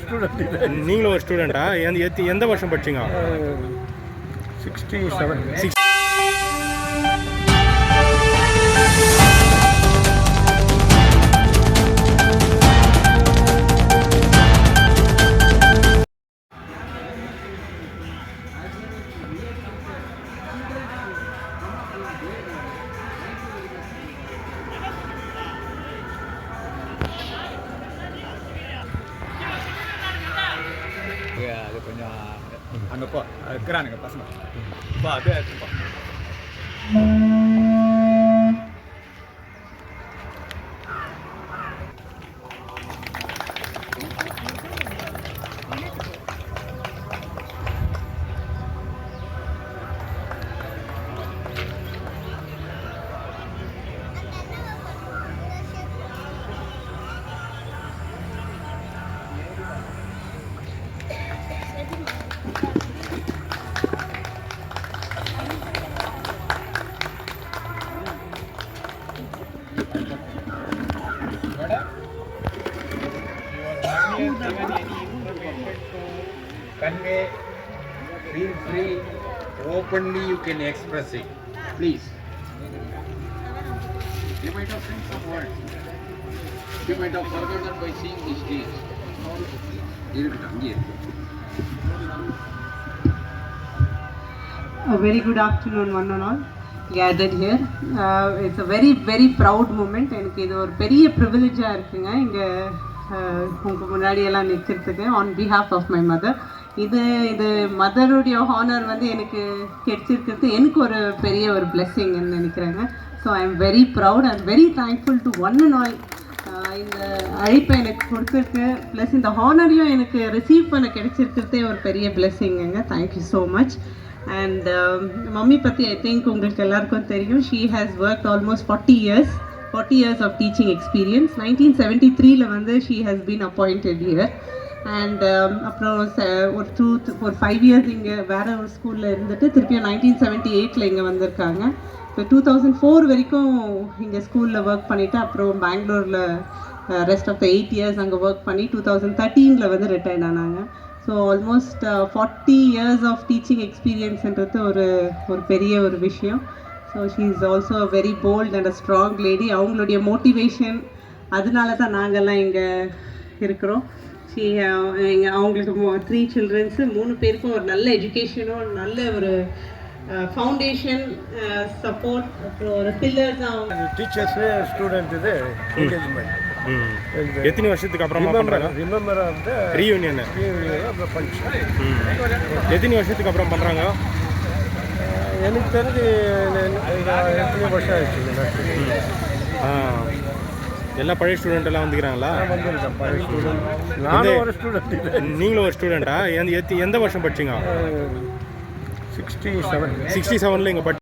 Student. நீங்களும் ஒரு ஸ்டூடெண்ட்டா? எந்த வருஷம் படிச்சீங்க? 67. அது கொஞ்சம் அங்கே போ இருக்கிறானுங்க பசங்க பா அது எடுத்துப்பா. Convey, feel free, openly you can express it. Please. You might have seen some words. You might have forgotten by seeing these deeds. A very good afternoon, one and all gathered here. It's a very, very proud moment. எனக்கு இது ஒரு பெரிய ப்ரிவிலேஜாக இருக்குங்க இங்கே உங்கள் முன்னாடியெல்லாம் நிற்கிறதுக்கு on behalf of my mother. இது மதருடைய ஹானர் வந்து எனக்கு கிடைச்சிருக்கிறது எனக்கு ஒரு பெரிய ஒரு பிளெஸ்ஸிங்னு நினைக்கிறேங்க. So I am very proud and very thankful to one and all. இந்த அழைப்பை எனக்கு கொடுத்துருக்கு ப்ளஸ் இந்த ஹானரையும் எனக்கு ரிசீவ் பண்ண கிடைச்சிருக்கிறதே ஒரு பெரிய பிளெஸ்ஸிங்குங்க. Thank you so much. And mummy பற்றி ஐ திங்க் உங்களுக்கு எல்லாருக்கும் தெரியும். She has work almost 40 years of teaching experience. 1973 வந்து she has been appointed here. And அப்புறம் ஒரு 5 years இங்கே வேறு ஒரு ஸ்கூலில் இருந்துட்டு திருப்பியும் 1978 இங்கே வந்திருக்காங்க. இப்போ 2004 வரைக்கும் இங்கே ஸ்கூலில் ஒர்க் பண்ணிவிட்டு அப்புறம் பெங்களூரில் ரெஸ்ட் ஆஃப் த 8 years அங்கே ஒர்க் பண்ணி 2013 வந்து ரிட்டையர்ட் ஆனாங்க. So almost 40 years of teaching எக்ஸ்பீரியன்ஸ்ன்றது ஒரு பெரிய ஒரு விஷயம். So she is also a very bold and a strong lady. அவங்களுடைய மோட்டிவேஷன் அதனால தான் நாங்கள்லாம் இங்கே இருக்கிறோம். அவங்களுக்கு 3 children, 3 பேருக்கும் ஒரு நல்ல எஜுகேஷனும் நல்ல ஒரு ஃபவுண்டேஷன் சப்போர்ட் அப்புறம் ஒரு பில்லர் தான் அவங்க டீச்சர்ஸு ஸ்டூடெண்ட் இது என்கேஜ்மெண்ட். எத்தனை வருஷத்துக்கு அப்புறமா பண்ணுறாங்க? Remember of the reunion function. எத்தனை வருஷத்துக்கு அப்புறம் பண்ணுறாங்க? எனக்கு தெரிஞ்சு எத்தனை வருஷம் ஆயிடுச்சு. எல்லா பழைய ஸ்டூடெண்ட் எல்லாம் வந்துக்கிறாங்களா? வந்துருக்கேன் பழைய ஸ்டூடெண்ட். நானும் ஒரு ஸ்டூடெண்ட். நீங்களும் ஒரு ஸ்டூடெண்ட்டா? எந்த வருஷம் படிச்சீங்க? 67. 67 இங்கே